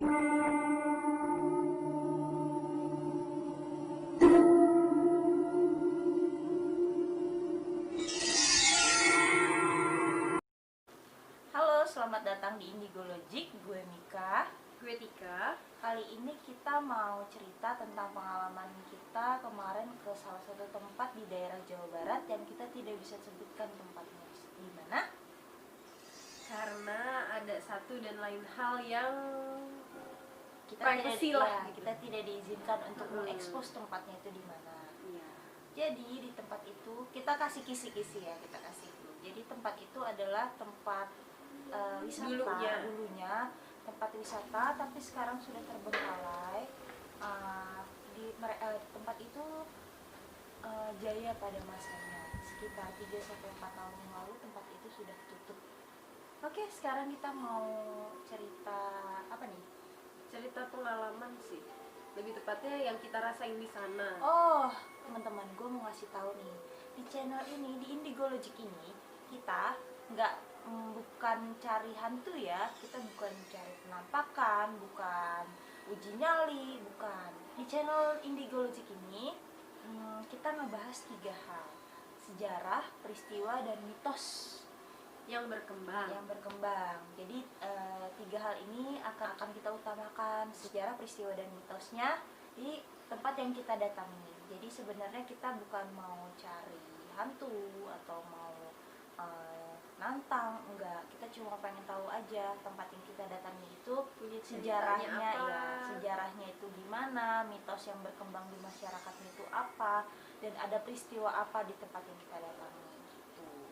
Halo, selamat datang di Indigo Logic. Gue Mika. Gue Tika. Kali ini kita mau cerita tentang pengalaman kita kemarin ke salah satu tempat di daerah Jawa Barat yang kita tidak bisa sebutkan tempatnya di mana. Karena ada satu dan lain hal yang Kita privacy tidak, lah. kita tidak diizinkan untuk mengekspos tempatnya itu di mana. Iya. Jadi di tempat itu kita kasih kisi-kisi ya, kita kasih dulu. Jadi tempat itu adalah tempat wisata dulunya tempat wisata, tapi sekarang sudah terbengkalai. Tempat itu jaya pada masanya, sekitar 3-4 tahun yang lalu tempat itu sudah tutup. Oke, sekarang kita mau cerita apa nih? Cerita pengalaman sih. Lebih tepatnya yang kita rasain di sana. Oh, teman-teman, gue mau ngasih tahu nih, di channel ini, di Indigo Logic ini, kita bukan cari hantu ya, kita bukan cari penampakan, bukan uji nyali, bukan. Di channel Indigo Logic ini kita ngebahas 3 hal: sejarah, peristiwa, dan mitos yang berkembang. Jadi 3 hal ini akan kita utamakan, sejarah, peristiwa, dan mitosnya di tempat yang kita datangi. Jadi sebenarnya kita bukan mau cari hantu atau mau nantang, enggak. Kita cuma pengen tahu aja tempat yang kita datangi itu Punya sejarahnya apa? ya, sejarahnya itu gimana, mitos yang berkembang di masyarakatnya itu apa, dan ada peristiwa apa di tempat yang kita datangi.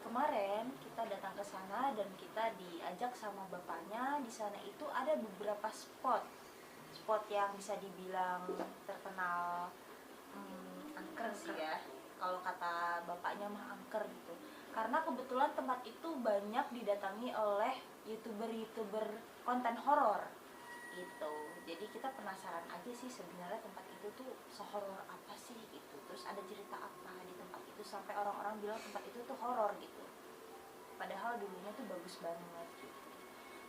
Kemarin kita datang ke sana dan kita diajak sama bapaknya. Di sana itu ada beberapa spot yang bisa dibilang terkenal, angker sih ya. Kalau kata bapaknya mah angker gitu. Karena kebetulan tempat itu banyak didatangi oleh youtuber konten horor gitu. Jadi kita penasaran aja sih sebenarnya tempat itu tuh sehoror apa sih gitu. Terus ada cerita apa di tempat itu sampai orang-orang bilang tempat itu tuh horor gitu. Padahal dulunya tuh bagus banget gitu.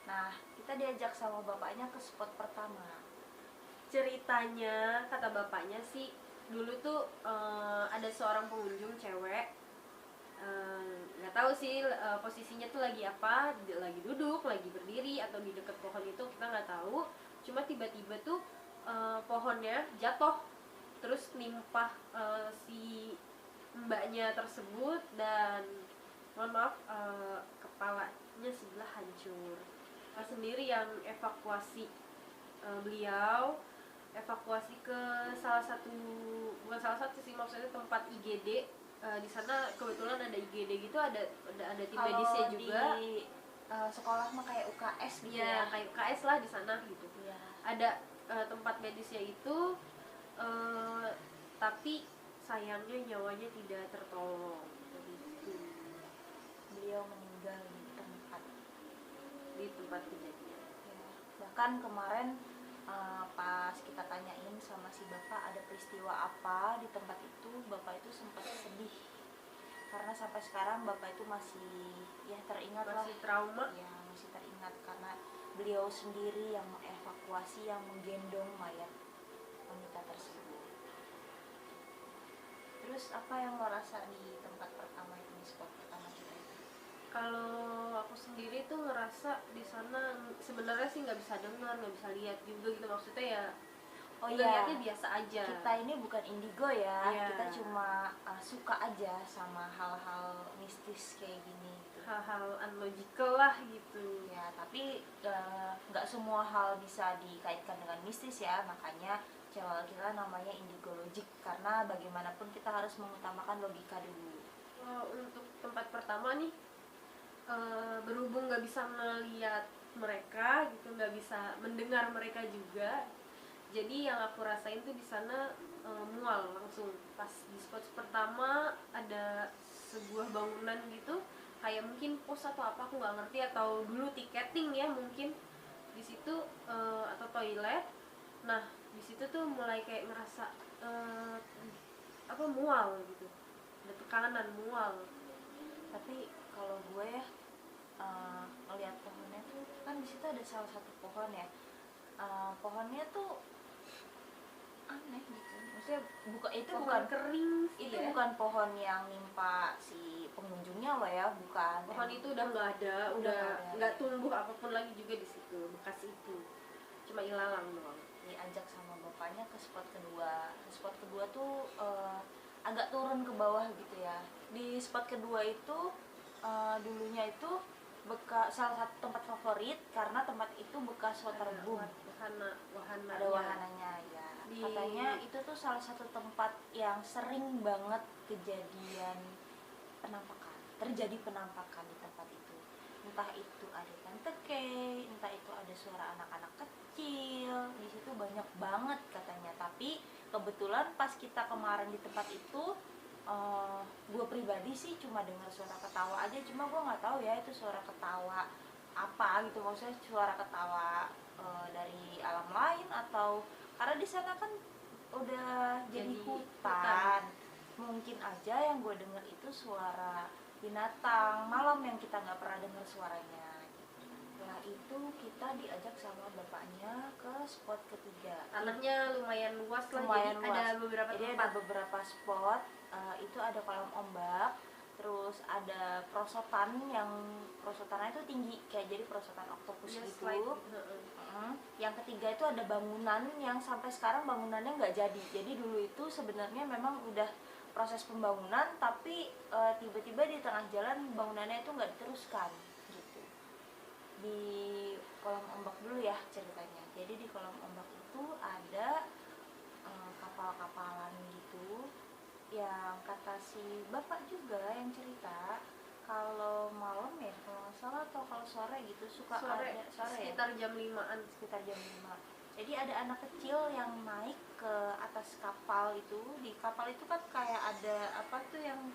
Nah, kita diajak sama bapaknya ke spot pertama. Ceritanya, kata bapaknya sih, dulu tuh ada seorang pengunjung cewek. Nggak tahu sih posisinya tuh lagi apa, lagi duduk, lagi berdiri, atau di dekat pohon itu, kita nggak tahu. Cuma tiba-tiba tuh pohonnya jatuh, terus nimpah si mbaknya tersebut, dan mohon maaf, kepalanya sebelah hancur. Sendiri yang evakuasi, beliau evakuasi ke bukan salah satu sih, maksudnya tempat IGD. Di sana kebetulan ada IGD gitu, ada tim medisnya juga. Di sekolah mah kayak UKS gitu ya, kayak UKS lah di sana gitu. Ya. Ada tempat medisnya itu, tapi sayangnya nyawanya tidak tertolong gitu. Beliau meninggal di tempat kejadian. Ya. Bahkan kemarin pas kita tanyain sama si bapak ada peristiwa apa di tempat itu, bapak itu sempat sedih karena sampai sekarang bapak itu masih teringat, masih trauma ya, masih teringat karena beliau sendiri yang mengevakuasi, yang menggendong mayat wanita tersebut. Terus apa yang lo rasa di tempat pertama itu, di spot pertama kita itu? Kalau aku sendiri tuh ngerasa di sana sebenarnya sih nggak bisa dengar, nggak bisa lihat juga gitu, maksudnya ya. Lihatnya biasa aja. Kita ini bukan indigo ya, kita cuma suka aja sama hal-hal mistis kayak gini gitu. Hal-hal unlogical lah gitu ya. Tapi nggak semua hal bisa dikaitkan dengan mistis ya, makanya channel kita namanya Indigo Logic, karena bagaimanapun kita harus mengutamakan logika dulu. Untuk tempat pertama nih, berhubung nggak bisa melihat mereka gitu, nggak bisa mendengar mereka juga, jadi yang aku rasain tuh di sana mual langsung. Pas di spot pertama ada sebuah bangunan gitu, kayak mungkin pos atau apa, aku nggak ngerti, atau dulu tiketing ya mungkin di situ, atau toilet. Nah di situ tuh mulai kayak ngerasa mual gitu, ada tekanan mual. Tapi kalau gue ya ngeliat pohonnya tuh kan di situ ada salah satu pohon ya, pohonnya tuh aneh gitu, maksudnya itu Pohon bukan kering sih itu ya. bukan pohon yang nimpa si pengunjungnya loh ya, bukan. Pohon itu udah nggak ada, Udah udah nggak ada. nggak tumbuh apapun lagi juga di situ, bekas itu cuma ilalang doang. Diajak sama bapaknya ke spot kedua. Spot kedua tuh agak turun ke bawah gitu ya. Di spot kedua itu dulunya itu bekas salah satu tempat favorit karena tempat itu bekas waterboom. Wahana Ada wahananya ya. Katanya itu tuh salah satu tempat yang sering banget terjadi penampakan di tempat itu. Entah itu ada tante Kay, entah itu ada suara anak-anak kecil. Di situ banyak banget katanya. Tapi kebetulan pas kita kemarin di tempat itu, gue pribadi sih cuma dengar suara ketawa aja. Cuma gue nggak tahu ya itu suara ketawa apa gitu, maksudnya suara ketawa dari alam lain atau karena di sana kan udah jadi hutan. Mungkin aja yang gue denger itu suara binatang malam yang kita nggak pernah dengar suaranya. Setelah itu kita diajak sama bapaknya ke spot ketiga. Tanahnya lumayan luas lah, Lumayan jadi ada luas. beberapa Jadi tempat. ada beberapa spot, itu ada kolam ombak, terus ada prosotannya itu tinggi kayak jadi prosotan oktopus Ya, gitu. slide gitu. Yang ketiga itu ada bangunan yang sampai sekarang bangunannya nggak jadi. Jadi dulu itu sebenarnya memang udah proses pembangunan, tapi tiba-tiba di tengah jalan bangunannya itu nggak diteruskan gitu. Di kolam ombak dulu ya ceritanya. Jadi di kolam ombak itu ada kapal-kapalan gitu, yang kata si bapak juga yang cerita kalau malam ya kalau nggak salah atau kalau sore gitu suka ada sore sekitar ya, jam 5-an. sekitar jam 5. Jadi ada anak kecil yang naik ke atas kapal itu. Di kapal itu kan kayak ada apa tuh yang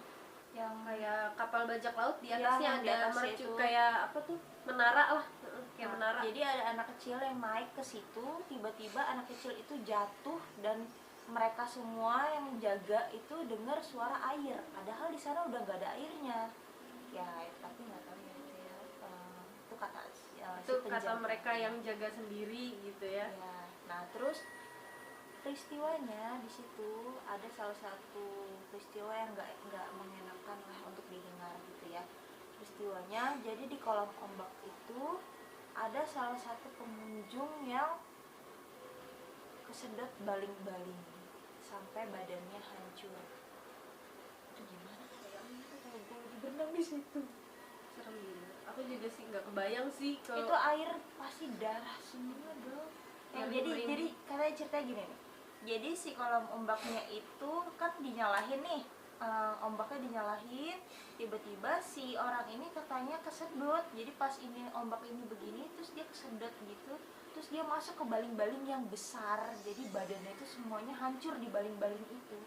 Kayak kapal bajak laut, di Ya, atasnya yang di ada atasnya mercu, itu. kayak apa tuh, menara lah, kayak Nah, menara. jadi ada anak kecil yang naik ke situ, tiba-tiba anak kecil itu jatuh dan mereka semua yang jaga itu dengar suara air. Padahal di sana udah nggak ada airnya. Ya, tapi nggak tahu ya itu ya. Itu kata si Itu kata penjaga. mereka yang jaga sendiri gitu ya. Ya. Nah, terus peristiwanya di situ ada salah satu peristiwa yang nggak mengenakan lah untuk didengar gitu ya. Peristiwanya jadi di kolam ombak itu ada salah satu pengunjung yang kesedot baling-baling sampai badannya hancur. Itu gimana kayaknya itu kalau gue lagi berenang di situ. Serem gitu. Aku juga sih nggak kebayang sih kalau Itu air pasti darah semua dong. Jadi katanya ceritanya gini nih. Jadi si kolam ombaknya itu kan dinyalahin nih, ombaknya dinyalahin, tiba-tiba si orang ini katanya kesedot. Jadi pas ini ombak ini begini, terus dia kesedot gitu, terus dia masuk ke baling-baling yang besar. Jadi badannya itu semuanya hancur di baling-baling itu.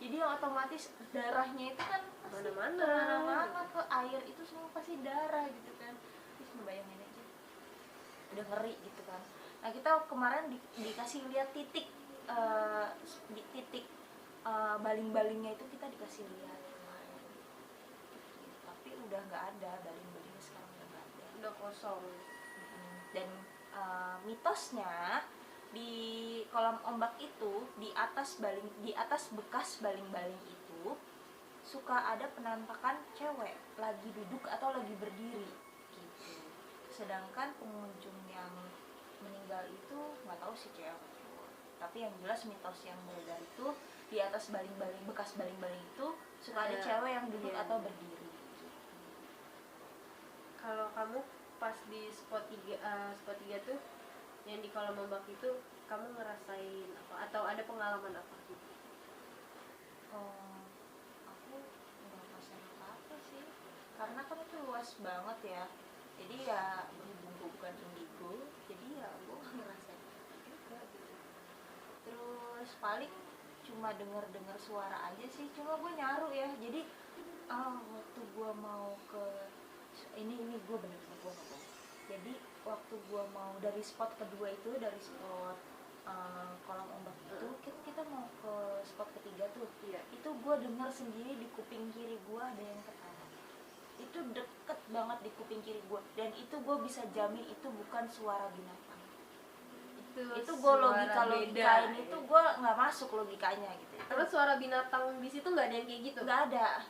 Jadi yang otomatis darahnya itu kan pasti kemana-mana ke air itu semua pasti darah gitu kan. Terus ngebayangin aja, udah ngeri gitu kan. Nah kita kemarin dikasih lihat titik di titik baling-balingnya itu kita dikasih lihat kemarin. Tapi udah nggak ada baling-balingnya, sekarang udah nggak ada. udah kosong. Dan mitosnya di kolam ombak itu di atas bekas baling-baling itu suka ada penampakan cewek lagi duduk atau lagi berdiri gitu. Sedangkan pengunjung yang meninggal itu nggak tahu sih cewek atau cowok. Tapi yang jelas mitos yang beredar itu di atas bekas baling-baling itu suka ada cewek yang duduk atau berdiri gitu. Kalau kamu pas di spot 3 tuh yang di kolam ombak itu, kamu ngerasain apa atau ada pengalaman apa gitu? Aku nggak ngerasain apa-apa sih, karena kan itu luas banget ya. Jadi ya berhubung gue bukan indigo, jadi ya gue nggak ngerasain apa juga gitu. Terus paling cuma dengar suara aja sih, cuma gue nyaru ya. Jadi waktu gue mau ke ini gue bener-bener gue ngomong. Jadi waktu gue mau dari spot kedua itu, dari spot kolam ombak itu, kita mau ke spot ketiga tuh. Iya. Itu gue dengar sendiri di kuping kiri gue ada yang ketawa. Itu deket banget di kuping kiri gue, dan itu gue bisa jamin itu bukan suara binatang. Itu itu gue logika logikain itu gue nggak masuk logikanya gitu. Karena suara binatang di situ nggak ada yang kayak gitu. Nggak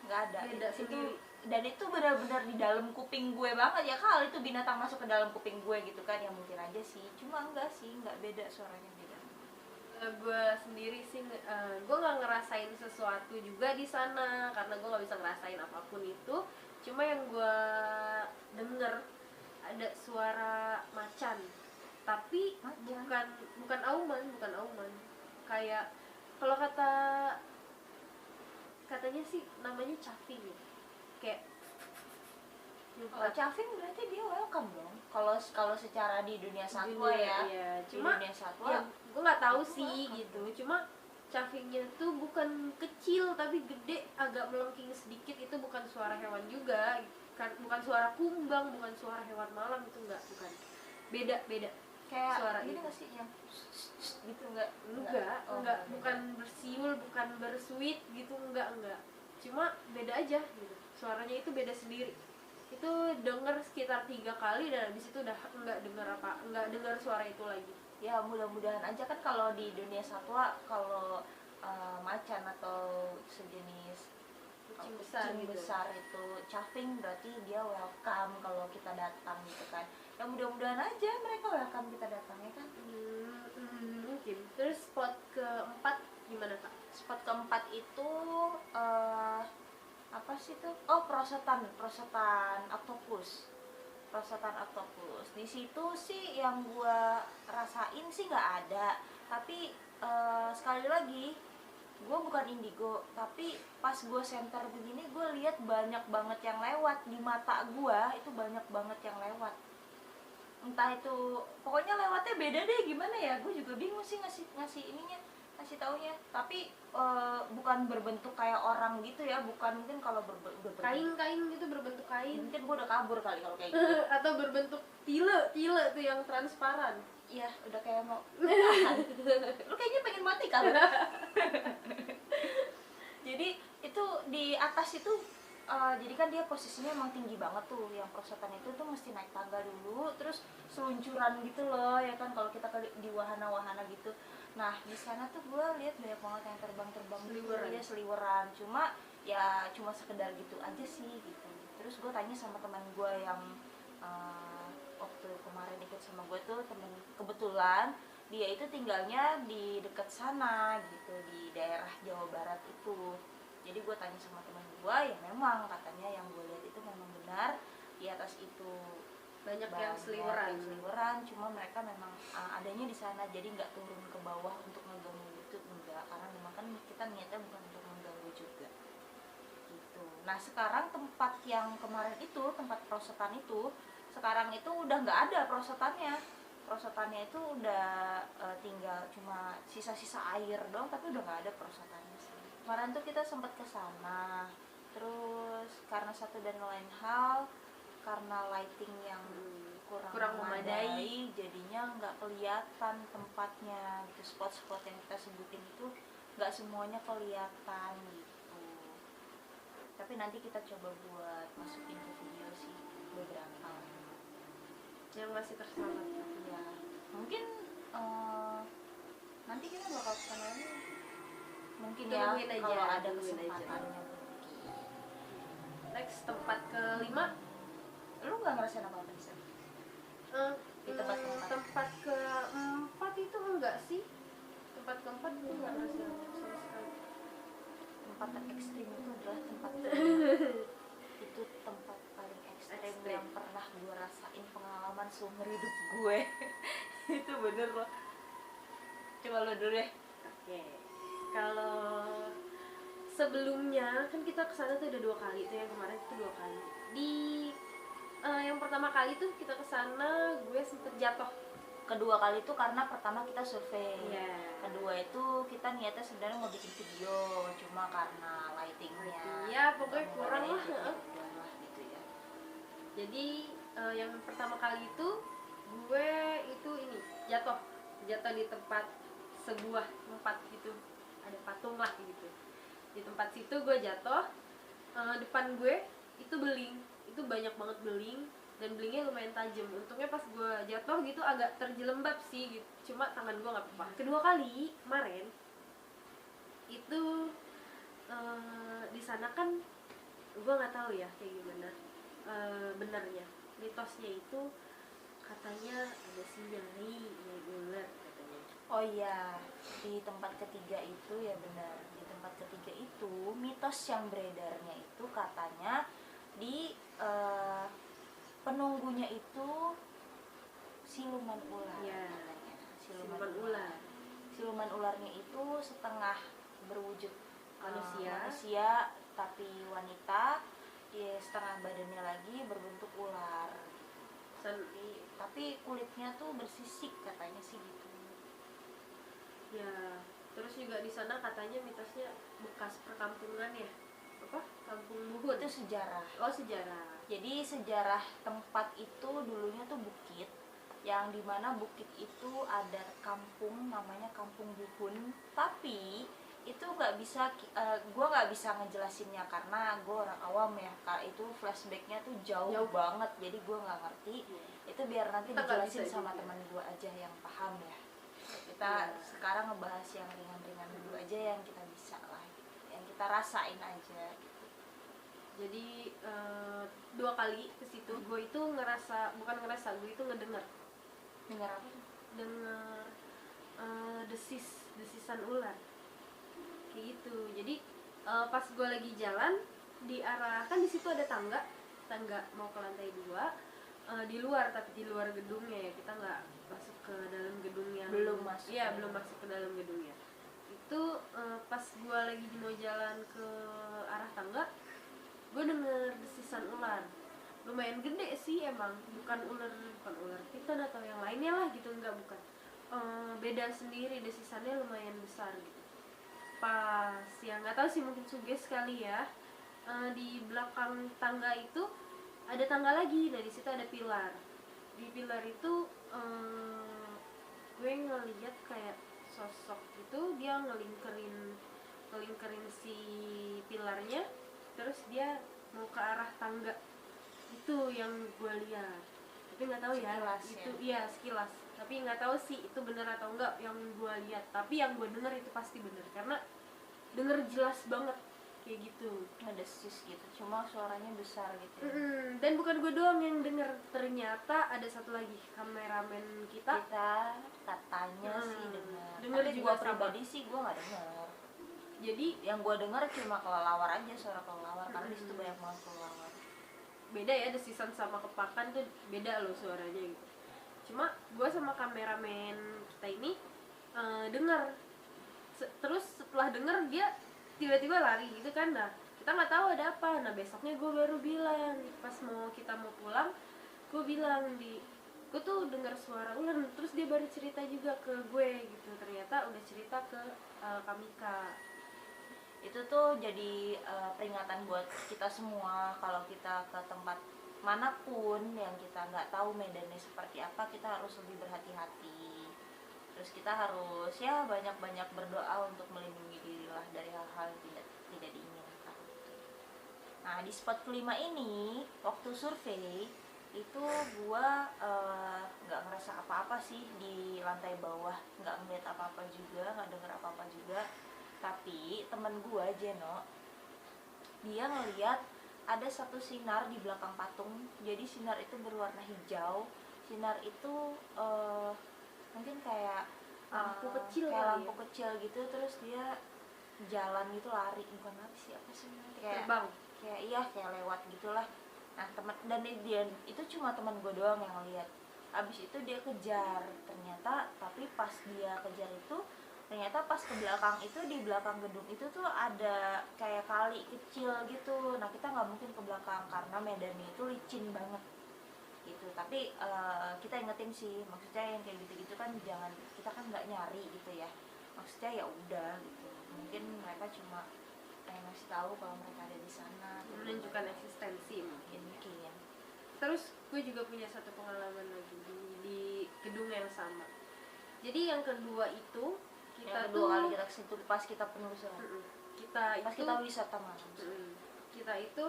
ada Beda itu sendiri. dan itu benar-benar di dalam kuping gue banget ya, kali itu binatang masuk ke dalam kuping gue gitu kan, ya mungkin aja sih, cuma enggak sih, nggak beda, suaranya beda. Gue sendiri sih gue nggak ngerasain sesuatu juga di sana karena gue nggak bisa ngerasain apapun itu. Cuma yang gue denger ada suara macan, tapi bukan auman, kayak kalau katanya sih namanya caving ya, kayak Kalau caving berarti dia welcome dong. Kalau secara di dunia satwa ya. Iya. Di Cuma dunia satwa ya, gue nggak tahu itu sih welcome. gitu. Cuma cavingnya tuh bukan kecil tapi gede, agak melengking sedikit. Itu bukan suara hewan juga, kan? Bukan suara kumbang, bukan suara hewan malam, itu bukan. Beda Kayak suara ini itu. nggak sih yang gitu enggak? Enggak, bukan bersiul, bukan bersuit gitu, enggak. Cuma beda aja gitu. Suaranya itu beda sendiri. Itu denger sekitar 3 kali dan habis itu udah enggak dengar suara itu lagi. Ya mudah-mudahan aja kan, kalau di dunia satwa kalau macan atau sejenis Kucing besar kucing gitu. besar itu caving, berarti dia welcome kalau kita datang gitu kan. Ya mudah-mudahan aja mereka welcome kita datang ya kan. Mungkin. Terus spot keempat gimana Kak? Spot keempat itu apa sih tuh? Oh, prosotan oktopus. Prosotan oktopus. Di situ sih yang gua rasain sih nggak ada. Tapi sekali lagi, gue bukan indigo, tapi pas gue center begini gue lihat banyak banget yang lewat di mata gue, itu banyak banget yang lewat. Entah itu, pokoknya lewatnya beda deh, gimana ya, gue juga bingung sih ngasih ininya, ngasih taunya. Tapi bukan berbentuk kayak orang gitu ya, bukan. Mungkin kalau Kain gitu, berbentuk kain. mungkin gue udah kabur kali kalau kayak gitu. Atau berbentuk tile tuh yang transparan. Iya, udah kayak mau lu kayaknya pengen mati kan. Jadi itu di atas itu jadi kan dia posisinya emang tinggi banget tuh, yang prosotan itu tuh mesti naik tangga dulu, terus seluncuran gitu loh ya kan, kalau kita di wahana-wahana gitu. Nah di sana tuh gue lihat banyak banget yang terbang Seliweran. gitu, seliweran. Cuma sekedar gitu aja sih gitu. Terus gue tanya sama teman gue yang waktu kemarin ikut sama gue tuh, temen kebetulan dia itu tinggalnya di dekat sana gitu, di daerah Jawa Barat itu. Jadi gue tanya sama teman gue, ya memang katanya yang gue lihat itu memang benar, di atas itu Banyak yang seliweran. cuma mereka memang adanya di sana, jadi nggak turun ke bawah untuk mengganggu itu, enggak, karena memang kan kita niatnya bukan untuk mengganggu juga gitu. Nah sekarang tempat yang kemarin itu, tempat prosotan itu, sekarang itu udah nggak ada prosotannya itu udah tinggal cuma sisa-sisa air dong, tapi udah nggak ada prosotannya sih. Kemarin tuh kita sempat ke sana, terus karena satu dan lain hal, karena lighting yang kurang memadai, jadinya nggak kelihatan tempatnya gitu. Spot-spot yang kita sebutin itu nggak semuanya kelihatan gitu. Tapi nanti kita coba buat masukin ke video sih beberapa Yang masih terselamat. ya. Mungkin nanti kita bakal kesana lagi mungkin ya, kalau ada kesempatannya. Next, tempat kelima. Lu nggak ngerasain apa-apa di sana? Di tempat keempat. Tempat keempat itu enggak sih. Tempat keempat gue nggak ngerasain apa sama sekali. Tempat terekstrim itu adalah tempat itu tempat paling ekstrim yang pernah gue rasain, pengalaman seumur hidup gue. Itu bener loh. Coba lo dulu deh. Oke. Kalau sebelumnya kan kita kesana tuh udah 2 kali, itu yang kemarin itu 2 kali. Di yang pertama kali tuh kita kesana gue sempet jatuh. Kedua kali itu karena pertama kita survei. Yeah. Kedua itu kita niatnya sebenarnya mau bikin video, cuma karena lightingnya. Iya, pokoknya kurang lah. Gitu ya. Jadi yang pertama kali itu gue itu jatuh di tempat, sebuah tempat gitu, ada patung lah gitu. Di tempat situ gue jatuh, depan gue itu beling, itu banyak banget beling, dan belingnya lumayan tajam. Untungnya pas gue jatuh gitu agak terjelembab sih gitu, cuma tangan gue nggak apa-apa. Kedua kali kemarin itu di sana kan gue nggak tahu ya kayak gimana benarnya, mitosnya itu katanya ada si nyai ular katanya. Oh iya, di tempat ketiga itu ya benar. Di tempat ketiga itu mitos yang beredarnya itu katanya di penunggunya itu siluman ular. Ya, Katanya. siluman ular. Siluman ularnya itu setengah berwujud Manusia. tapi wanita, dia setengah badannya lagi berbentuk ular. Tapi kulitnya tuh bersisik katanya sih gitu. Ya, terus juga di sana katanya mitosnya bekas perkampungan ya, apa? Kampung Buhut. Itu sejarah. Oh, sejarah. Jadi sejarah tempat itu dulunya tuh bukit, yang dimana bukit itu ada kampung namanya Kampung Buhun. Tapi itu nggak bisa, gue nggak bisa ngejelasinnya karena gue orang awam ya. Itu flashbacknya tuh jauh banget, jadi gue nggak ngerti. Itu biar nanti Kita nggak dijelasin bisa sama juga. teman gue aja yang paham ya. Kita sekarang ngebahas yang ringan-ringan dulu aja, yang kita bisa lah, gitu. Yang kita rasain aja. Jadi 2 kali ke situ gue itu gue itu ngedenger Dengar apa tuh? denger desisan ular kayak gitu. Jadi pas gue lagi jalan di arah, kan di situ ada tangga mau ke lantai 2, di luar, tapi di luar gedungnya ya, kita nggak masuk ke dalam gedung yang Belum masuk. Iya, belum masuk ke dalam gedungnya. Itu pas gue lagi mau jalan ke arah tangga, gue denger desisan ular lumayan gede sih, emang bukan ular piton atau yang lainnya lah gitu, bukan. Beda sendiri, desisannya lumayan besar gitu. Pas ya nggak tahu sih, mungkin suges kali ya, di belakang tangga itu ada tangga lagi. Nah, di situ ada pilar. Di pilar itu gue ngeliat kayak sosok itu, dia ngelingkerin si pilarnya, terus dia mau ke arah tangga. Itu yang gue lihat, tapi nggak tahu ya Sekilas, itu ya? Iya, sekilas, tapi nggak tahu sih itu benar atau enggak yang gue lihat. Tapi yang gue dengar itu pasti benar, karena denger jelas banget kayak gitu, Ngedesis gitu, cuma suaranya besar gitu ya. dan bukan gue doang yang denger, ternyata ada satu lagi kameramen kita Katanya sih dengar. Denger Tapi juga gua sama. pribadi sih gua nggak dengar. Jadi Yang gua dengar cuma kelelawar aja, suara kelelawar, karena di situ banyak banget kelelawar. beda ya, desisan sama kepakan tuh beda loh suaranya gitu. Cuma gue sama kameramen kita ini dengar. Terus setelah denger, dia tiba-tiba lari gitu kan. Nah, kita nggak tahu ada apa. Nah, besoknya gue baru bilang, pas kita mau pulang, gue bilang gue tuh dengar suara ular. Terus dia baru cerita juga ke gue gitu, ternyata udah cerita ke Kamika. Itu tuh jadi peringatan buat kita semua, kalau kita ke tempat manapun yang kita nggak tahu medannya seperti apa, kita harus lebih berhati-hati. Terus kita harus ya banyak-banyak berdoa untuk melindungi diri lah dari hal-hal yang tidak diinginkan. Nah, di spot kelima ini waktu survei itu gua nggak ngerasa apa-apa sih di lantai bawah, nggak ngeliat apa-apa juga, nggak denger apa-apa juga. Tapi temen gua Jeno, dia ngeliat ada satu sinar di belakang patung. Jadi sinar itu berwarna hijau. Sinar itu mungkin kayak Lampu kecil kayak kali lampu ya? kecil gitu. Terus dia jalan gitu, lari, bukan lari sih, apa sih namanya, kayak Terbang. kayak lewat gitulah. Nah, dan dia itu cuma teman gue doang yang lihat. Abis itu dia kejar, ternyata, tapi pas dia kejar itu ternyata pas ke belakang itu, di belakang gedung itu tuh ada kayak kali kecil gitu. Nah, kita nggak mungkin ke belakang karena medannya itu licin banget gitu. Tapi kita ingetin sih, maksudnya yang kayak gitu-gitu kan jangan, kita kan nggak nyari gitu ya, maksudnya ya udah gitu. Mungkin mereka cuma pengen ngasih tahu kalau mereka ada di sana, Menunjukkan eksistensi mungkin. Terus gue juga punya satu pengalaman lagi di gedung yang sama. Jadi yang kedua itu Yang kedua kali kita kesitu pas kita penelusuran, pas kita wisata malam. kita itu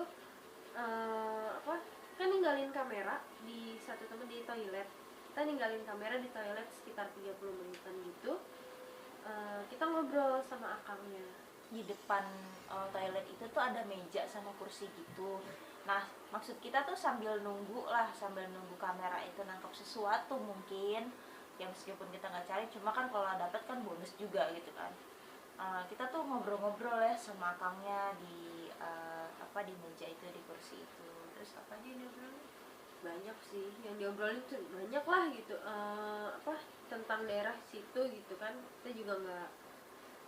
kan ninggalin kamar kamera di satu tempat di toilet. Kita ninggalin kamera di toilet sekitar 30 menitan gitu. Kita ngobrol sama akangnya. Di depan toilet itu tuh ada meja sama kursi gitu. Nah, maksud kita tuh sambil nunggu kamera itu nangkap sesuatu mungkin, ya meskipun kita nggak cari, cuma kan kalau dapet kan bonus juga gitu kan. Kita tuh ngobrol-ngobrol ya sama akangnya di di meja itu, di kursi itu. Terus apa aja yang diobrolin? Banyak sih yang diobrolin tuh, banyak lah gitu, tentang daerah situ gitu kan. Kita juga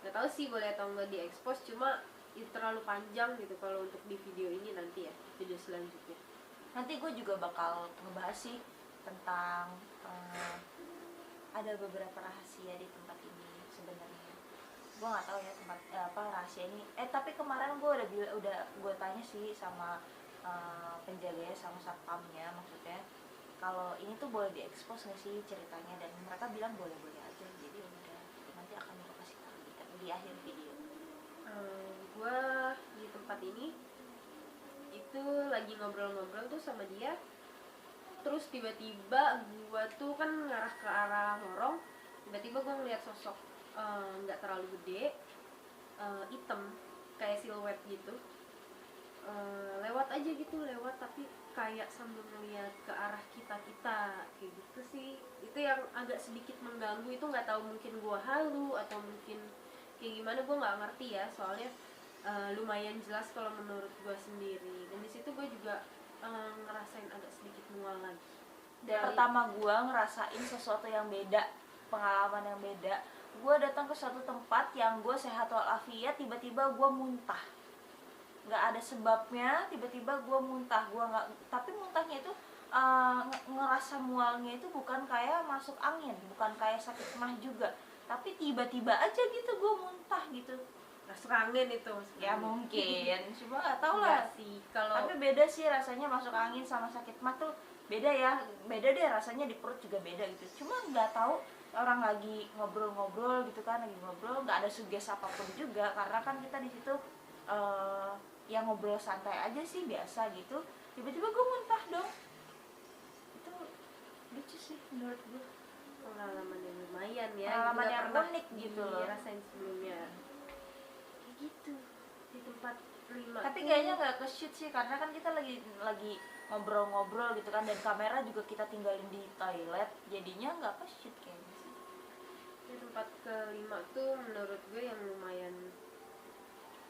nggak tahu sih boleh atau nggak diekspos, cuma itu terlalu panjang gitu kalau untuk di video ini. Nanti ya video selanjutnya Nanti gue juga bakal ngebahas sih tentang ada beberapa rahasia di tempat ini sebenarnya. Gue nggak tahu ya tempat rahasia ini. Tapi kemarin gue udah gue tanya sih sama penjaganya, sama satpamnya, maksudnya kalau ini tuh boleh diekspos nggak sih ceritanya, dan mereka bilang boleh-boleh aja. Jadi udah, nanti akan gue kasih tahu di akhir video. Gue di tempat ini itu lagi ngobrol-ngobrol tuh sama dia, terus tiba-tiba gue tuh kan ngarah ke arah lorong. Tiba-tiba gue ngeliat sosok nggak terlalu gede, hitam kayak siluet gitu, lewat aja gitu, tapi kayak sambil ngeliat ke arah kita kayak gitu sih. Itu yang agak sedikit mengganggu. Itu nggak tahu, mungkin gue halu atau mungkin kayak gimana, gue nggak ngerti ya, soalnya lumayan jelas kalau menurut gue sendiri. Dan di situ gue juga ngerasain agak sedikit mual lagi. Pertama gue ngerasain sesuatu yang beda, pengalaman yang beda. Gue datang ke suatu tempat yang gue sehat walafiat, tiba-tiba gue muntah, nggak ada sebabnya, tiba-tiba gue muntah. Gue nggak, tapi muntahnya itu ngerasa mualnya itu bukan kayak masuk angin, bukan kayak sakit mah juga, tapi tiba-tiba aja gitu gue muntah gitu. Masuk angin itu Ya mungkin, cuma nggak tahu lah sih kalau. Tapi beda sih rasanya masuk angin sama sakit mah tuh beda ya, beda deh rasanya, di perut juga beda gitu. Cuma nggak tahu, orang lagi ngobrol-ngobrol gitu kan, lagi ngobrol nggak ada suges apapun juga, karena kan kita di situ yang ngobrol santai aja sih, biasa gitu. Tiba-tiba gue muntah dong. Itu lucu sih menurut gue. Pengalaman yang lumayan ya, Pengalaman nggak yang pernah unik gitu loh. dirasain sebelumnya kayak gitu di tempat 5. Tapi kayaknya nggak ke shoot sih, karena kan kita lagi ngobrol-ngobrol gitu kan, dan kamera juga kita tinggalin di toilet, jadinya nggak ke shoot kayaknya sih. Di tempat ke-5 tuh menurut gue yang lumayan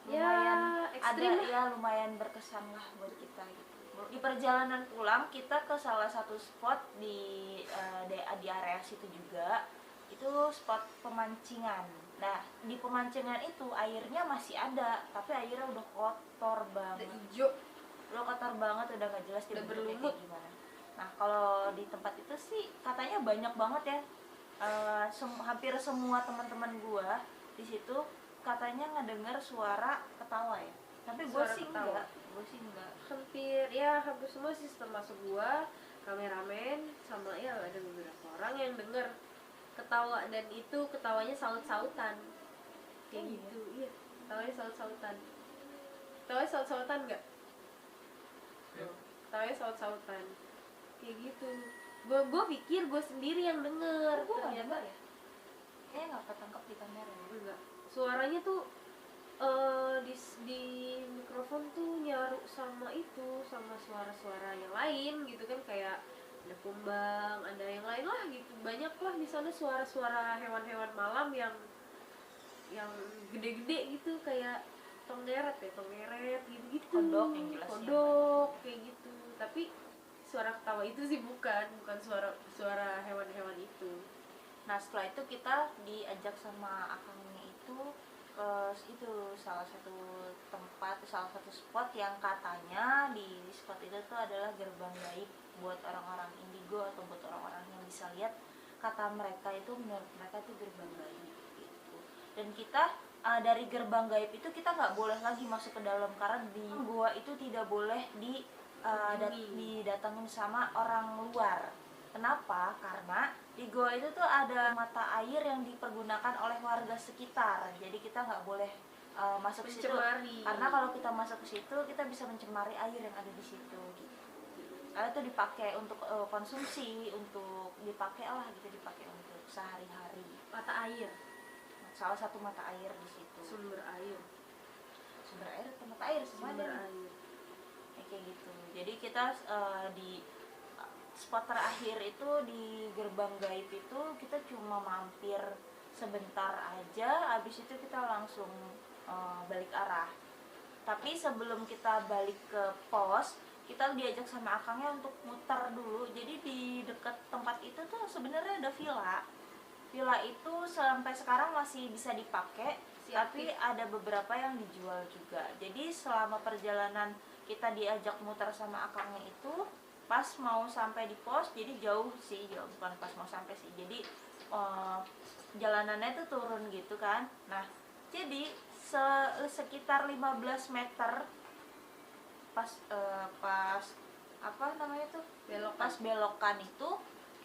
ekstrim ada ya, lumayan berkesan lah buat kita gitu. Di perjalanan pulang kita ke salah satu spot di area situ juga. Itu spot pemancingan. Nah, di pemancingan itu airnya masih ada, tapi airnya udah kotor banget. udah hijau, Udah kotor banget, udah gak jelas udah dibentuknya berlumut kayak gimana. Nah, kalau di tempat itu sih katanya banyak banget ya. Hampir semua teman-teman gua di situ katanya ngedengar suara ketawa ya. Tapi gue Suara sih ketawa. enggak. hampir semua sih, termasuk gua, kameramen, sama ya ada beberapa orang yang denger ketawa. Dan itu ketawanya saut-sautan kayak gitu. Iya, ketawanya saut-sautan. Nggak? Ketawanya saut-sautan kayak gitu. Gue pikir gue sendiri yang denger, Gue nggak ternyata dengar ya. Kayaknya nggak ketangkep di kamera ya. enggak. Suaranya tuh di mikrofon tuh nyaru sama suara-suara yang lain gitu kan, kayak ada kumbang, ada yang lain lah gitu. Banyak lah di sana suara-suara hewan-hewan malam yang gede-gede gitu, kayak tongeret gitu-gitu. Kodok yang jelas, Kodok kayak gitu. Tapi suara ketawa itu sih bukan suara hewan-hewan itu. Nah, setelah itu kita diajak sama akangnya itu ke salah satu spot yang katanya di spot itu tuh adalah gerbang gaib buat orang-orang indigo, atau buat orang-orang yang bisa lihat. Kata mereka itu, menurut mereka itu gerbang gaib gitu. Dan kita dari gerbang gaib itu kita nggak boleh lagi masuk ke dalam, karena di gua itu tidak boleh didatengin sama orang luar. Kenapa? Karena di goa itu tuh ada mata air yang dipergunakan oleh warga sekitar. Jadi kita nggak boleh masuk ke situ. Karena kalau kita masuk ke situ, kita bisa mencemari air yang ada di situ. Gitu. itu dipakai untuk konsumsi, untuk dipakai lah gitu, dipakai untuk sehari-hari. Mata air, Salah satu mata air di situ. sumber air, Sumber air atau mata air sumber semuanya. air. Kayak gitu. Jadi kita di spot terakhir itu di gerbang gaib itu kita cuma mampir sebentar aja, habis itu kita langsung balik arah. Tapi sebelum kita balik ke pos, kita diajak sama akangnya untuk muter dulu. Jadi di dekat tempat itu tuh sebenarnya ada villa. Villa itu sampai sekarang masih bisa dipakai, tapi ada beberapa yang dijual juga. Jadi selama perjalanan kita diajak muter sama akangnya itu, pas mau sampai di pos, jadi jauh sih, jauh, bukan pas mau sampai sih. Jadi jalanannya tuh turun gitu kan. Nah, jadi sekitar 15 meter pas apa namanya tuh, Belokan. pas belokan itu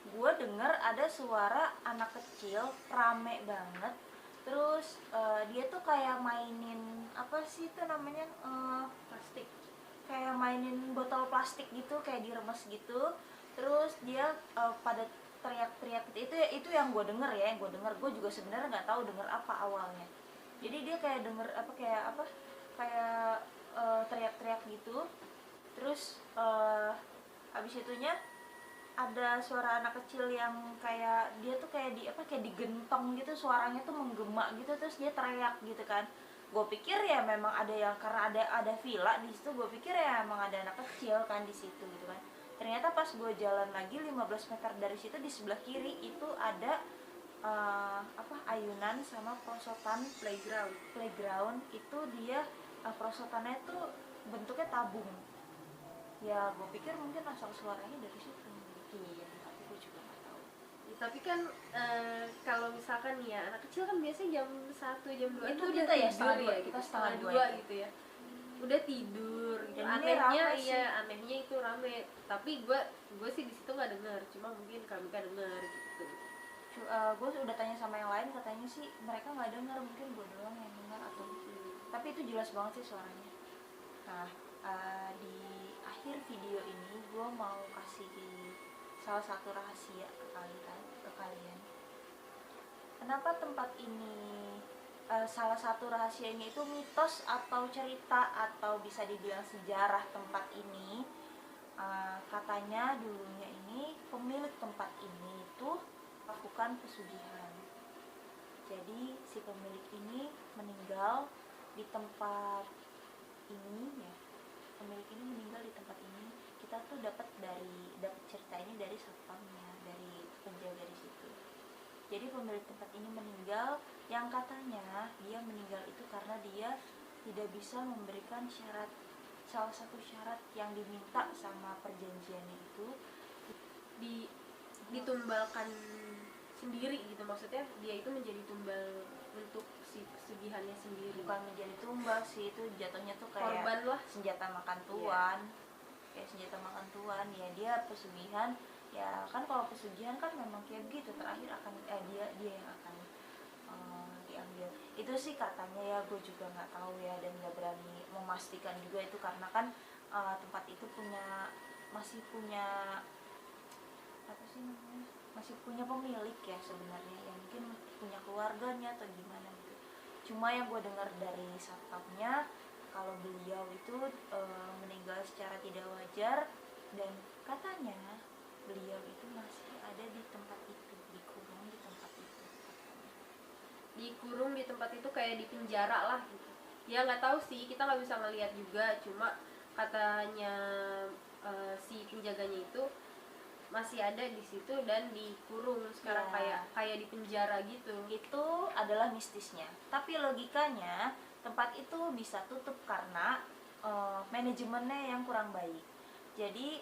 gue denger ada suara anak kecil rame banget. Terus dia tuh kayak mainin apa sih itu namanya, Plastik. kayak mainin botol plastik gitu, kayak diremes gitu. Terus dia pada teriak-teriak itu yang gue denger ya, yang gue denger. Gue juga sebenarnya nggak tahu denger apa awalnya. Jadi dia kayak denger apa kayak teriak-teriak gitu. Terus habis itunya ada suara anak kecil yang kayak dia tuh kayak digentong gitu, suaranya tuh menggema gitu. Terus dia teriak gitu kan. Gue pikir ya memang ada yang, karena ada villa di situ, gue pikir ya emang ada anak kecil kan di situ gitu kan. Ternyata pas gue jalan lagi 15 meter dari situ, di sebelah kiri itu ada ayunan sama perosotan playground. Itu dia perosotannya tuh bentuknya tabung. Ya gue pikir mungkin asal suaranya dari situ gitu. Tapi gue juga nggak tahu. Ya, tapi kan kalau misalkan nih ya anak kecil kan biasanya jam 1, jam 2 Itu udah kita ya tidur setengah dua, ya, kita gitu. setengah dua Setengah 2 itu. gitu ya, udah tidur gitu. Dan ini Anehnya rame sih. iya, anehnya itu rame. Tapi gue sih di situ nggak dengar, cuma mungkin kami kan dengar gitu. Gue udah tanya sama yang lain, katanya sih mereka nggak dengar, mungkin gue doang yang dengar atau tapi itu jelas banget sih suaranya. Nah, di akhir video ini gue mau kasih salah satu rahasia ke kalian. Kenapa tempat ini, salah satu rahasianya itu mitos atau cerita atau bisa dibilang sejarah tempat ini. Katanya dulunya ini pemilik tempat ini itu lakukan pesugihan. Jadi si pemilik ini meninggal di tempat ini ya. Pemilik ini meninggal di tempat ini. Kita tuh dapat cerita ini dari satpamnya, dari penjaga di situ. Jadi pemilik tempat ini meninggal, yang katanya dia meninggal itu karena dia tidak bisa memberikan salah satu syarat yang diminta sama perjanjiannya itu, ditumbalkan sendiri gitu, maksudnya dia itu menjadi tumbal untuk si pesugihannya sendiri. Bukan menjadi tumbal sih, itu jatuhnya tuh kayak korban lah, senjata makan tuan. Kayak senjata makan tuan ya, dia pesugihan ya kan. Kalau pesugihan kan memang kayak begitu, terakhir akan dia yang akan diambil. Itu sih katanya ya, gue juga nggak tahu ya, dan nggak berani memastikan juga itu, karena kan tempat itu masih punya apa sih namanya, masih punya pemilik ya sebenarnya, ya mungkin punya keluarganya atau gimana gitu. Cuma yang gue dengar dari satpamnya, kalau beliau itu meninggal secara tidak wajar, dan katanya beliau itu masih ada di tempat itu, dikurung di tempat itu. dikurung di tempat itu kayak di penjara lah gitu. Ya nggak tahu sih, kita nggak bisa ngelihat juga, cuma katanya si penjaganya itu masih ada di situ dan dikurung sekarang, Ya. kayak di penjara gitu. Itu adalah mistisnya. Tapi logikanya tempat itu bisa tutup karena manajemennya yang kurang baik. Jadi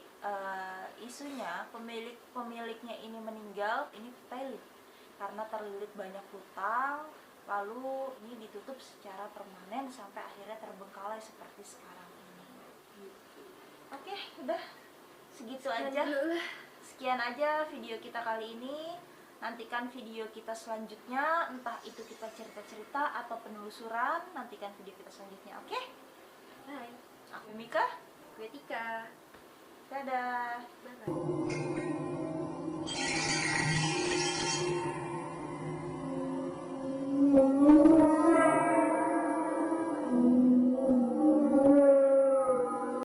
isunya pemiliknya ini meninggal, ini pelit karena terlilit banyak hutang, lalu ini ditutup secara permanen sampai akhirnya terbengkalai seperti sekarang ini. Oke, udah segitu aja. Sekian aja video kita kali ini. Nantikan video kita selanjutnya, entah itu kita cerita-cerita atau penelusuran. Nantikan video kita selanjutnya, oke? Hai, Aku Mika. gue Tika. Dadah. Bye-bye.